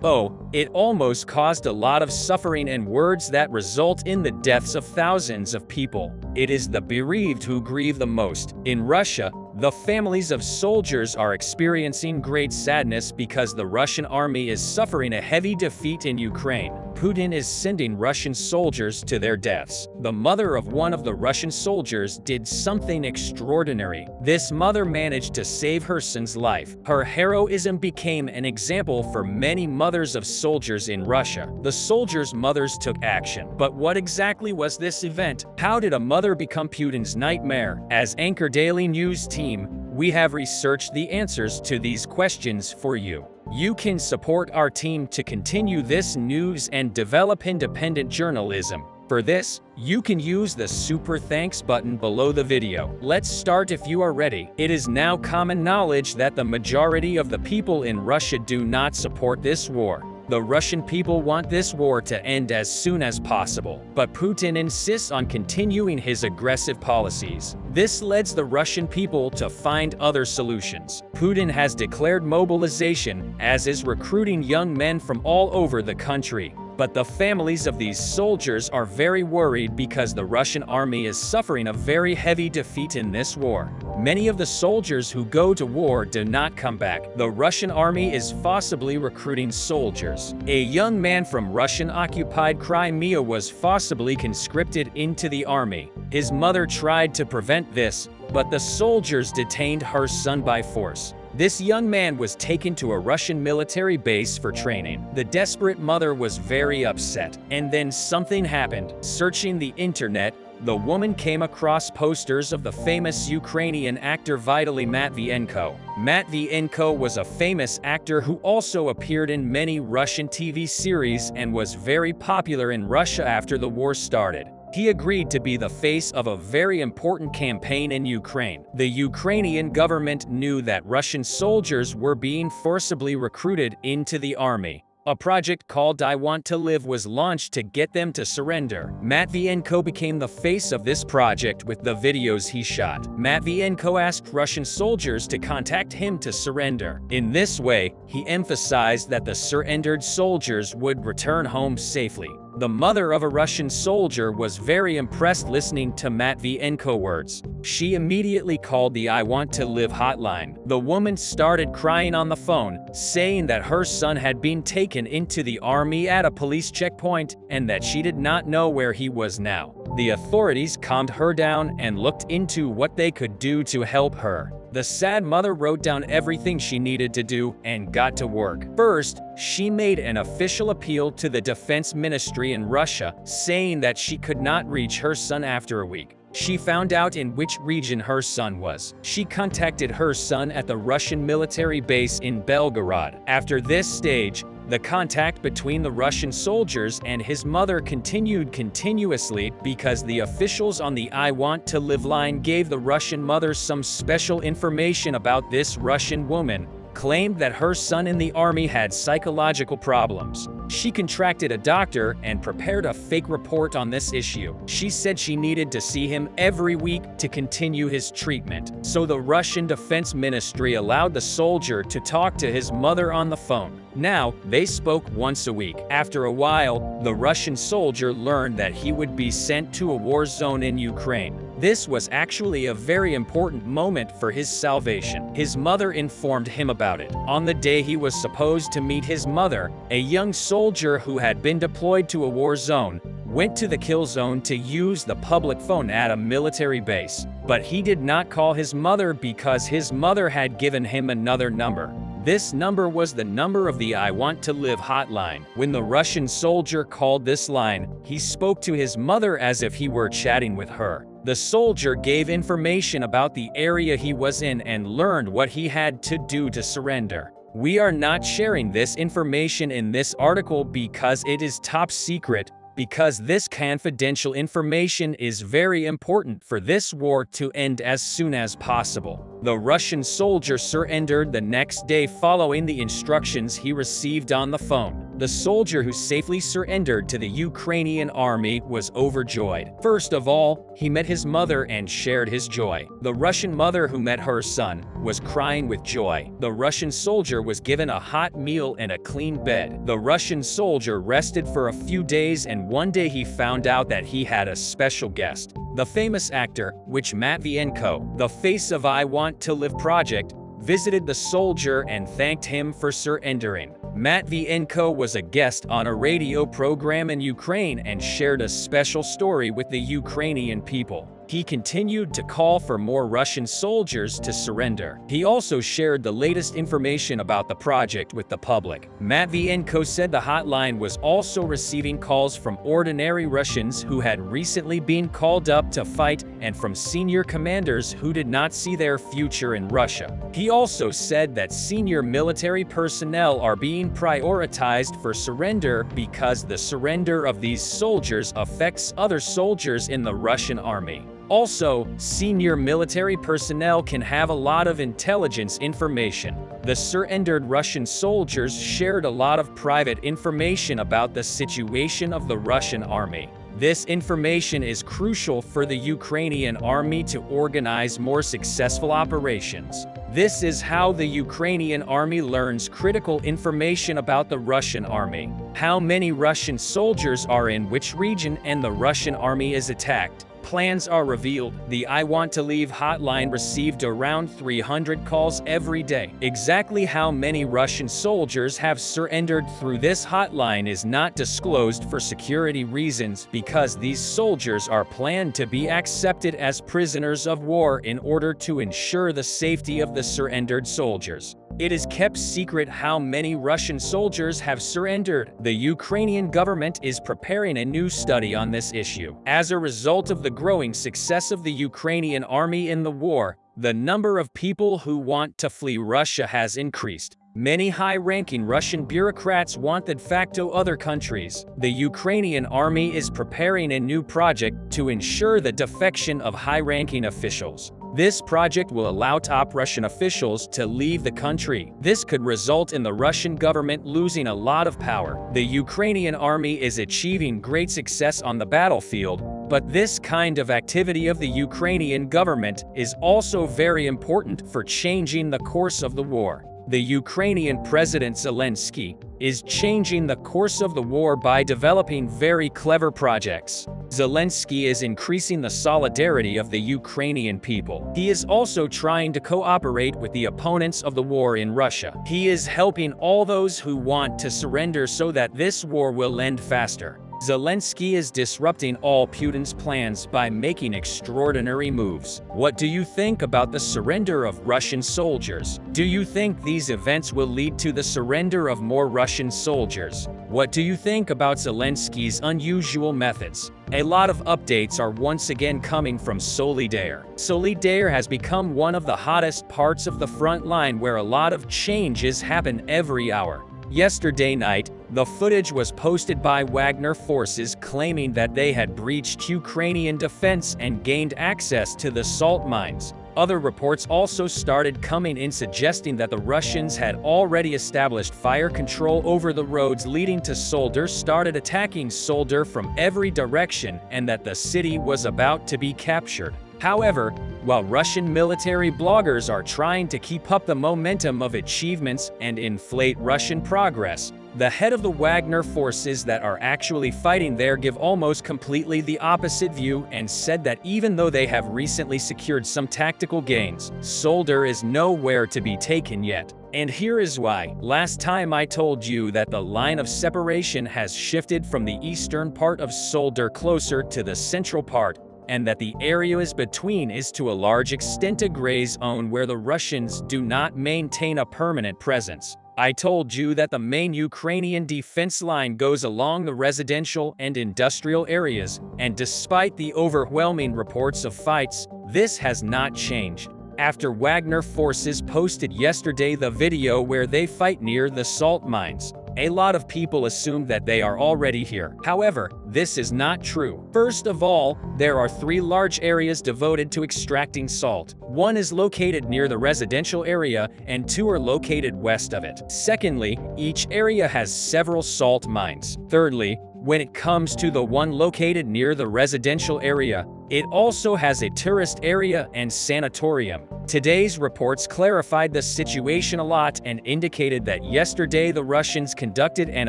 Oh, it almost caused a lot of suffering and words that result in the deaths of thousands of people. It is the bereaved who grieve the most. In Russia, the families of soldiers are experiencing great sadness because the Russian army is suffering a heavy defeat in Ukraine. Putin is sending Russian soldiers to their deaths. The mother of one of the Russian soldiers did something extraordinary. This mother managed to save her son's life. Her heroism became an example for many mothers of soldiers in Russia. The soldiers' mothers took action. But what exactly was this event? How did a mother become Putin's nightmare? As Anchor Daily News team, we have researched the answers to these questions for you. You can support our team to continue this news and develop independent journalism. For this, you can use the Super Thanks button below the video. Let's start if you are ready. It is now common knowledge that the majority of the people in Russia do not support this war. The Russian people want this war to end as soon as possible, but Putin insists on continuing his aggressive policies. This leads the Russian people to find other solutions. Putin has declared mobilization, as is recruiting young men from all over the country. But the families of these soldiers are very worried because the Russian army is suffering a very heavy defeat in this war. Many of the soldiers who go to war do not come back. The Russian army is forcibly recruiting soldiers. A young man from Russian-occupied Crimea was forcibly conscripted into the army. His mother tried to prevent this, but the soldiers detained her son by force. This young man was taken to a Russian military base for training. The desperate mother was very upset. And then something happened. Searching the internet, the woman came across posters of the famous Ukrainian actor Vitaly Matvienko. Matvienko was a famous actor who also appeared in many Russian TV series and was very popular in Russia after the war started. He agreed to be the face of a very important campaign in Ukraine. The Ukrainian government knew that Russian soldiers were being forcibly recruited into the army. A project called I Want to Live was launched to get them to surrender. Matvienko became the face of this project with the videos he shot. Matvienko asked Russian soldiers to contact him to surrender. In this way, he emphasized that the surrendered soldiers would return home safely. The mother of a Russian soldier was very impressed listening to Matvienko's words. She immediately called the I Want to Live hotline. The woman started crying on the phone, saying that her son had been taken into the army at a police checkpoint and that she did not know where he was now. The authorities calmed her down and looked into what they could do to help her. The sad mother wrote down everything she needed to do and got to work. First, she made an official appeal to the defense ministry in Russia, saying that she could not reach her son after a week. She found out in which region her son was. She contacted her son at the Russian military base in Belgorod. After this stage, the contact between the Russian soldiers and his mother continued continuously because the officials on the I Want to Live line gave the Russian mother some special information about this Russian woman, claimed that her son in the army had psychological problems. She contracted a doctor and prepared a fake report on this issue. She said she needed to see him every week to continue his treatment. So the Russian Defense Ministry allowed the soldier to talk to his mother on the phone. Now, they spoke once a week. After a while, the Russian soldier learned that he would be sent to a war zone in Ukraine. This was actually a very important moment for his salvation. His mother informed him about it. On the day he was supposed to meet his mother, a young soldier who had been deployed to a war zone went to the kill zone to use the public phone at a military base. But he did not call his mother because his mother had given him another number. This number was the number of the I Want to Live hotline. When the Russian soldier called this line, he spoke to his mother as if he were chatting with her. The soldier gave information about the area he was in and learned what he had to do to surrender. We are not sharing this information in this article because it is top secret, because this confidential information is very important for this war to end as soon as possible. The Russian soldier surrendered the next day following the instructions he received on the phone. The soldier who safely surrendered to the Ukrainian army was overjoyed. First of all, he met his mother and shared his joy. The Russian mother who met her son was crying with joy. The Russian soldier was given a hot meal and a clean bed. The Russian soldier rested for a few days, and one day he found out that he had a special guest. The famous actor, Vitaly Matvienko, the face of I Want to Live project, visited the soldier and thanked him for surrendering. Matvienko was a guest on a radio program in Ukraine and shared a special story with the Ukrainian people. He continued to call for more Russian soldiers to surrender. He also shared the latest information about the project with the public. Matvienko said the hotline was also receiving calls from ordinary Russians who had recently been called up to fight and from senior commanders who did not see their future in Russia. He also said that senior military personnel are being prioritized for surrender because the surrender of these soldiers affects other soldiers in the Russian army. Also, senior military personnel can have a lot of intelligence information. The surrendered Russian soldiers shared a lot of private information about the situation of the Russian army. This information is crucial for the Ukrainian army to organize more successful operations. This is how the Ukrainian army learns critical information about the Russian army. How many Russian soldiers are in which region and the Russian army is attacked. Plans are revealed. The I Want to Leave hotline received around 300 calls every day. Exactly how many Russian soldiers have surrendered through this hotline is not disclosed for security reasons because these soldiers are planned to be accepted as prisoners of war in order to ensure the safety of the surrendered soldiers. It is kept secret how many Russian soldiers have surrendered. The Ukrainian government is preparing a new study on this issue. As a result of the growing success of the Ukrainian army in the war, the number of people who want to flee Russia has increased. Many high-ranking Russian bureaucrats want de facto other countries. The Ukrainian army is preparing a new project to ensure the defection of high-ranking officials. This project will allow top Russian officials to leave the country. This could result in the Russian government losing a lot of power. The Ukrainian army is achieving great success on the battlefield, but this kind of activity of the Ukrainian government is also very important for changing the course of the war. The Ukrainian President Zelensky is changing the course of the war by developing very clever projects. Zelensky is increasing the solidarity of the Ukrainian people. He is also trying to cooperate with the opponents of the war in Russia. He is helping all those who want to surrender so that this war will end faster. Zelensky is disrupting all Putin's plans by making extraordinary moves. What do you think about the surrender of Russian soldiers? Do you think these events will lead to the surrender of more Russian soldiers? What do you think about Zelensky's unusual methods? A lot of updates are once again coming from Solidar. Solidar has become one of the hottest parts of the front line where a lot of changes happen every hour. Yesterday night, the footage was posted by Wagner forces claiming that they had breached Ukrainian defense and gained access to the salt mines. Other reports also started coming in suggesting that the Russians had already established fire control over the roads leading to Soledar, started attacking Soledar from every direction, and that the city was about to be captured. However, while Russian military bloggers are trying to keep up the momentum of achievements and inflate Russian progress, the head of the Wagner forces that are actually fighting there give almost completely the opposite view and said that even though they have recently secured some tactical gains, Soledar is nowhere to be taken yet. And here is why. Last time I told you that the line of separation has shifted from the eastern part of Soledar closer to the central part, and that the areas between is to a large extent a gray zone where the Russians do not maintain a permanent presence. I told you that the main Ukrainian defense line goes along the residential and industrial areas, and despite the overwhelming reports of fights, this has not changed. After Wagner forces posted yesterday the video where they fight near the salt mines, A lot of people assume that they are already here. However, this is not true. First of all, there are 3 large areas devoted to extracting salt. 1 is located near the residential area, and 2 are located west of it. Secondly, each area has several salt mines. Thirdly, when it comes to the one located near the residential area, it also has a tourist area and sanatorium. Today's reports clarified the situation a lot and indicated that yesterday the Russians conducted an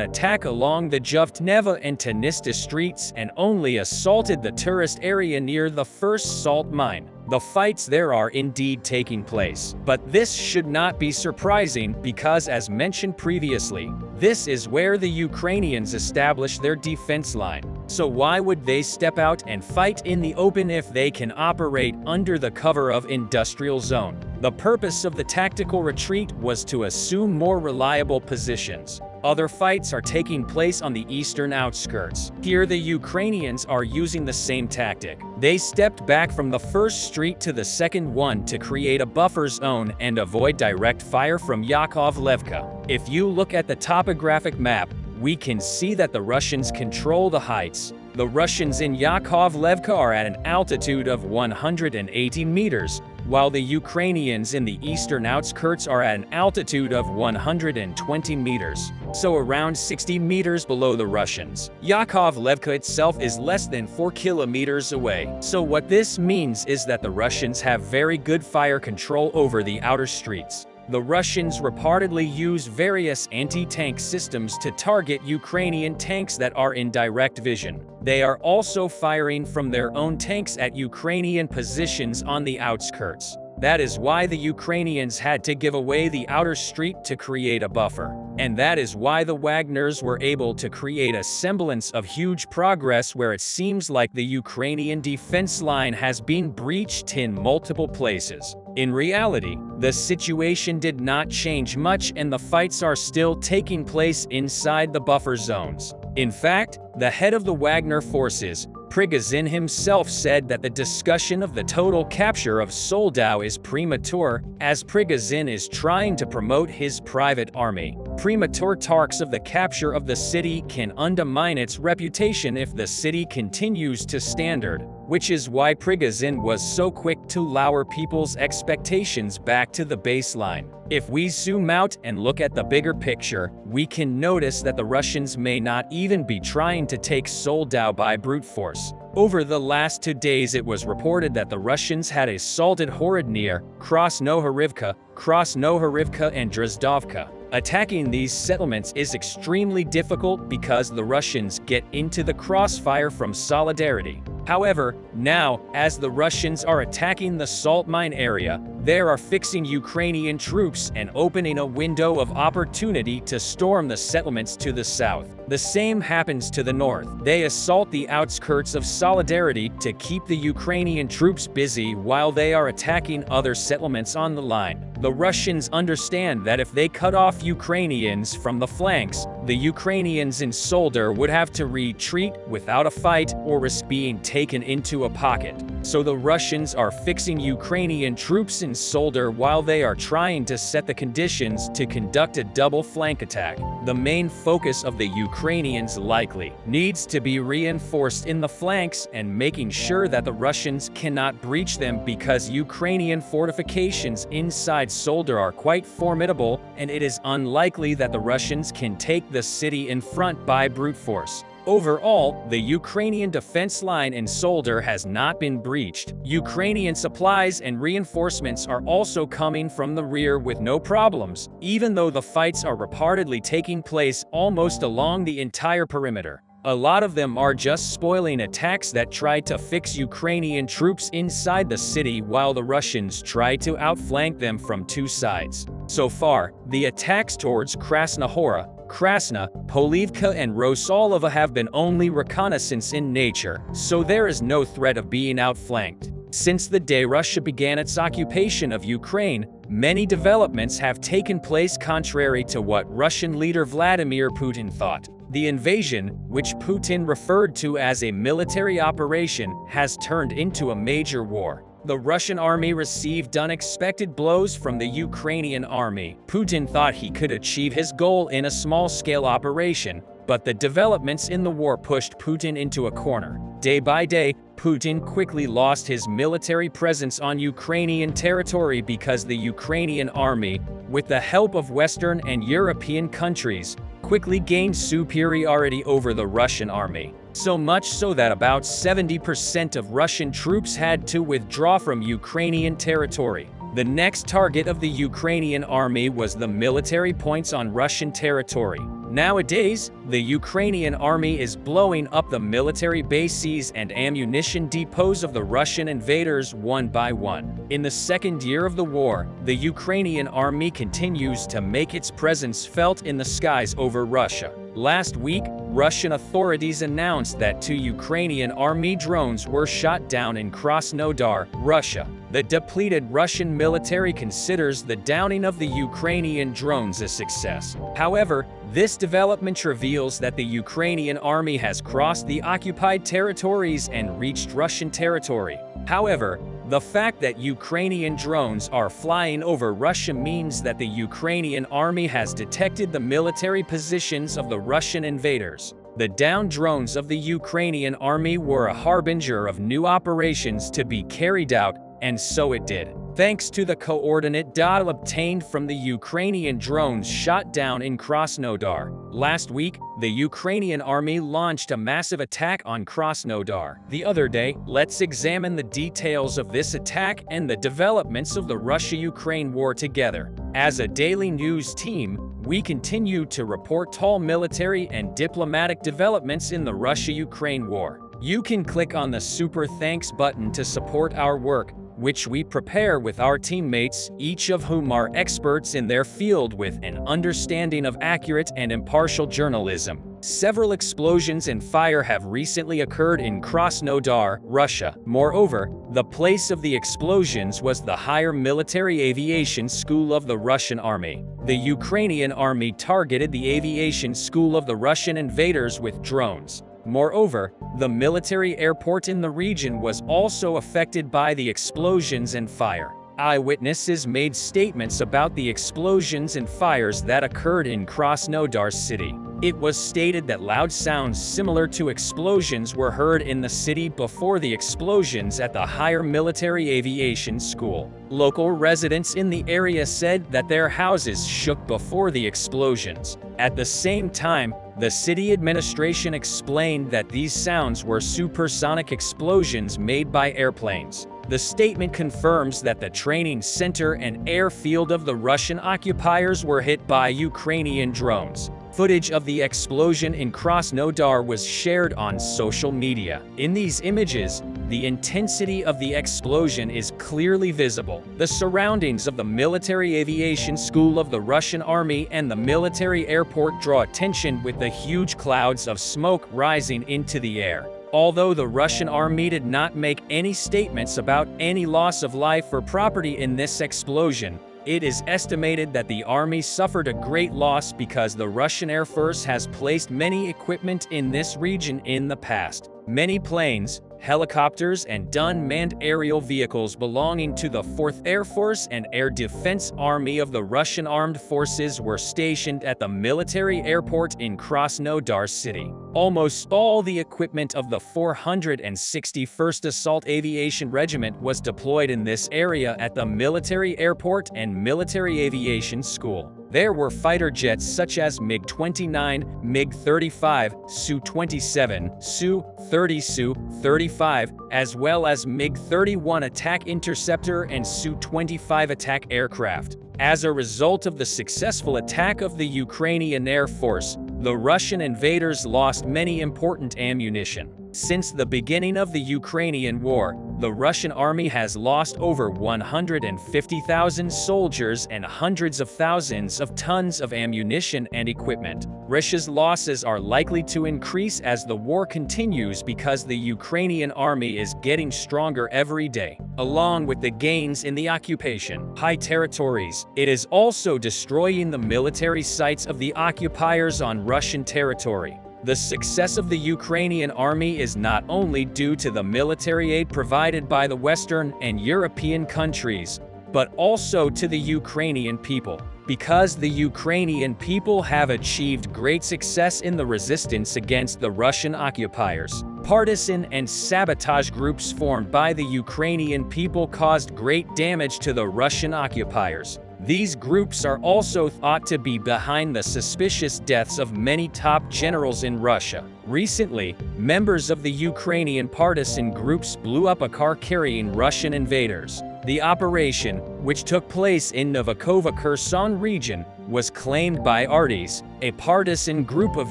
attack along the Zhovtneva and Tenista streets and only assaulted the tourist area near the first salt mine. The fights there are indeed taking place. But this should not be surprising because, as mentioned previously, this is where the Ukrainians established their defense line. So why would they step out and fight in the open if they can operate under the cover of industrial zone? The purpose of the tactical retreat was to assume more reliable positions. Other fights are taking place on the eastern outskirts. Here the Ukrainians are using the same tactic. They stepped back from the first street to the second one to create a buffer zone and avoid direct fire from Yakovlevka. If you look at the topographic map, we can see that the Russians control the heights. The Russians in Yakovlevka are at an altitude of 180 meters, while the Ukrainians in the eastern outskirts are at an altitude of 120 meters, so around 60 meters below the Russians. Yakovlevka itself is less than 4 kilometers away. So what this means is that the Russians have very good fire control over the outer streets. The Russians reportedly use various anti-tank systems to target Ukrainian tanks that are in direct vision. They are also firing from their own tanks at Ukrainian positions on the outskirts. That is why the Ukrainians had to give away the outer street to create a buffer. And that is why the Wagners were able to create a semblance of huge progress where it seems like the Ukrainian defense line has been breached in multiple places. In reality, the situation did not change much and the fights are still taking place inside the buffer zones. In fact, the head of the Wagner forces, Prigozhin himself, said that the discussion of the total capture of Soldau is premature, as Prigozhin is trying to promote his private army. Premature talks of the capture of the city can undermine its reputation if the city continues to standard, which is why Prigozhin was so quick to lower people's expectations back to the baseline. If we zoom out and look at the bigger picture, we can notice that the Russians may not even be trying to take Soldau by brute force. Over the last 2 days it was reported that the Russians had assaulted Horodnir, Krasnohorivka and Drozdovka. Attacking these settlements is extremely difficult because the Russians get into the crossfire from Solidarity. However, now, as the Russians are attacking the salt mine area, they are fixing Ukrainian troops and opening a window of opportunity to storm the settlements to the south. The same happens to the north. They assault the outskirts of Solidarity to keep the Ukrainian troops busy while they are attacking other settlements on the line. The Russians understand that if they cut off Ukrainians from the flanks, the Ukrainians in Soldar would have to retreat without a fight or risk being taken into a pocket. So the Russians are fixing Ukrainian troops in Soldar while they are trying to set the conditions to conduct a double flank attack. The main focus of the Ukrainians likely needs to be reinforced in the flanks and making sure that the Russians cannot breach them, because Ukrainian fortifications inside Soldar are quite formidable and it is unlikely that the Russians can take the city in front by brute force. Overall, the Ukrainian defense line in Soldar has not been breached. Ukrainian supplies and reinforcements are also coming from the rear with no problems, even though the fights are reportedly taking place almost along the entire perimeter. A lot of them are just spoiling attacks that try to fix Ukrainian troops inside the city while the Russians try to outflank them from 2 sides. So far, the attacks towards Krasnohora, Krasna, Polivka and Rosolova have been only reconnaissance in nature, so there is no threat of being outflanked. Since the day Russia began its occupation of Ukraine, many developments have taken place contrary to what Russian leader Vladimir Putin thought. The invasion, which Putin referred to as a military operation, has turned into a major war. the Russian army received unexpected blows from the Ukrainian army. Putin thought he could achieve his goal in a small-scale operation, but the developments in the war pushed Putin into a corner. Day by day, Putin quickly lost his military presence on Ukrainian territory because the Ukrainian army, with the help of Western and European countries, quickly gained superiority over the Russian army. So much so that about 70% of Russian troops had to withdraw from Ukrainian territory. The next target of the Ukrainian army was the military points on Russian territory. Nowadays, the Ukrainian army is blowing up the military bases and ammunition depots of the Russian invaders one by one. In the second year of the war, the Ukrainian army continues to make its presence felt in the skies over Russia. Last week, Russian authorities announced that 2 Ukrainian army drones were shot down in Krasnodar, Russia. The depleted Russian military considers the downing of the Ukrainian drones a success. However, this development reveals that the Ukrainian army has crossed the occupied territories and reached Russian territory. However, the fact that Ukrainian drones are flying over Russia means that the Ukrainian army has detected the military positions of the Russian invaders. The downed drones of the Ukrainian army were a harbinger of new operations to be carried out, and so it did. Thanks to the coordinate data obtained from the Ukrainian drones shot down in Krasnodar. Last week, the Ukrainian army launched a massive attack on Krasnodar. The other day, let's examine the details of this attack and the developments of the Russia-Ukraine war together. As a daily news team, we continue to report all military and diplomatic developments in the Russia-Ukraine war. You can click on the Super Thanks button to support our work, which we prepare with our teammates, each of whom are experts in their field with an understanding of accurate and impartial journalism. Several explosions and fire have recently occurred in Krasnodar, Russia. Moreover, the place of the explosions was the Higher Military Aviation School of the Russian Army. The Ukrainian army targeted the aviation school of the Russian invaders with drones. Moreover, the military airport in the region was also affected by the explosions and fire. Eyewitnesses made statements about the explosions and fires that occurred in Krasnodar city. It was stated that loud sounds similar to explosions were heard in the city before the explosions at the Higher Military Aviation School. Local residents in the area said that their houses shook before the explosions. At the same time, the city administration explained that these sounds were supersonic explosions made by airplanes. The statement confirms that the training center and airfield of the Russian occupiers were hit by Ukrainian drones. Footage of the explosion in Krasnodar was shared on social media. In these images, the intensity of the explosion is clearly visible. The surroundings of the Military Aviation School of the Russian Army and the military airport draw attention with the huge clouds of smoke rising into the air. Although the Russian army did not make any statements about any loss of life or property in this explosion, it is estimated that the army suffered a great loss because the Russian Air Force has placed many equipment in this region in the past. Many planes, helicopters, and unmanned aerial vehicles belonging to the 4th Air Force and Air Defense Army of the Russian Armed Forces were stationed at the military airport in Krasnodar city. Almost all the equipment of the 461st Assault Aviation Regiment was deployed in this area at the military airport and military aviation school. There were fighter jets such as MiG-29, MiG-35, Su-27, Su-30, Su-35, as well as MiG-31 attack interceptor and Su-25 attack aircraft. As a result of the successful attack of the Ukrainian Air Force, the Russian invaders lost many important ammunition. Since the beginning of the Ukrainian war, the Russian army has lost over 150,000 soldiers and hundreds of thousands of tons of ammunition and equipment. Russia's losses are likely to increase as the war continues because the Ukrainian army is getting stronger every day. Along with the gains in the occupation high territories, it is also destroying the military sites of the occupiers on Russian territory. The success of the Ukrainian army is not only due to the military aid provided by the Western and European countries, but also to the Ukrainian people. Because the Ukrainian people have achieved great success in the resistance against the Russian occupiers, partisan and sabotage groups formed by the Ukrainian people caused great damage to the Russian occupiers. These groups are also thought to be behind the suspicious deaths of many top generals in Russia. Recently, members of the Ukrainian partisan groups blew up a car carrying Russian invaders. The operation, which took place in Novokova-Kherson region, was claimed by Artis, a partisan group of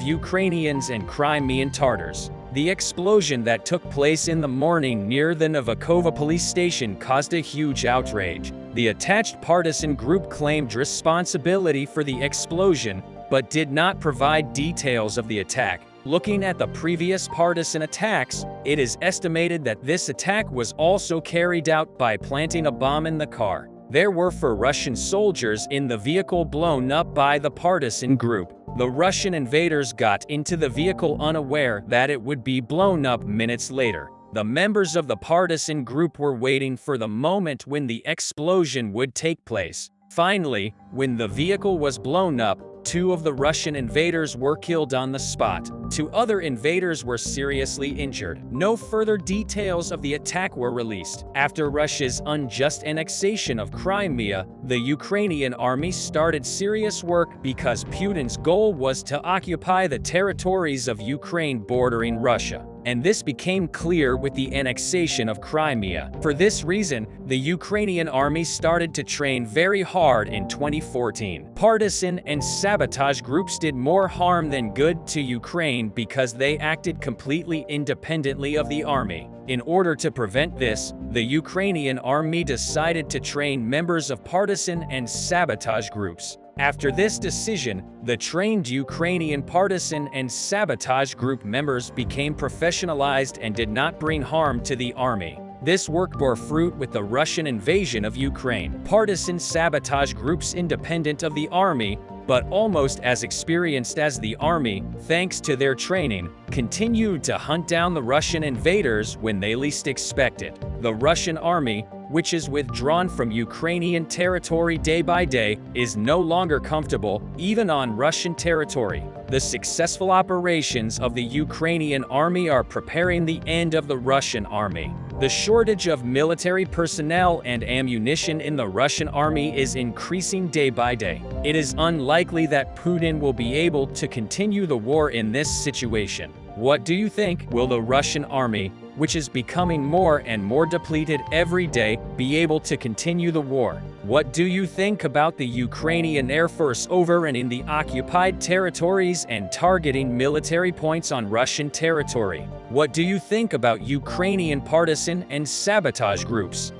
Ukrainians and Crimean Tatars. The explosion that took place in the morning near the Novokova police station caused a huge outrage. The attached partisan group claimed responsibility for the explosion, but did not provide details of the attack. Looking at the previous partisan attacks, it is estimated that this attack was also carried out by planting a bomb in the car. There were 4 Russian soldiers in the vehicle blown up by the partisan group. The Russian invaders got into the vehicle unaware that it would be blown up minutes later. The members of the partisan group were waiting for the moment when the explosion would take place. Finally, when the vehicle was blown up, 2 of the Russian invaders were killed on the spot. 2 other invaders were seriously injured. No further details of the attack were released. After Russia's unjust annexation of Crimea, the Ukrainian army started serious work because Putin's goal was to occupy the territories of Ukraine bordering Russia. And this became clear with the annexation of Crimea. For this reason, the Ukrainian army started to train very hard in 2014. Partisan and sabotage groups did more harm than good to Ukraine because they acted completely independently of the army. In order to prevent this, the Ukrainian army decided to train members of partisan and sabotage groups. After this decision, the trained Ukrainian partisan and sabotage group members became professionalized and did not bring harm to the army. This work bore fruit with the Russian invasion of Ukraine. Partisan sabotage groups independent of the army, but almost as experienced as the army, thanks to their training, continued to hunt down the Russian invaders when they least expected. The Russian army, which is withdrawn from Ukrainian territory day by day, is no longer comfortable, even on Russian territory. The successful operations of the Ukrainian army are preparing the end of the Russian army. The shortage of military personnel and ammunition in the Russian army is increasing day by day. It is unlikely that Putin will be able to continue the war in this situation. What do you think? Will the Russian army, which is becoming more and more depleted every day, be able to continue the war? What do you think about the Ukrainian Air Force over and in the occupied territories and targeting military points on Russian territory? What do you think about Ukrainian partisan and sabotage groups?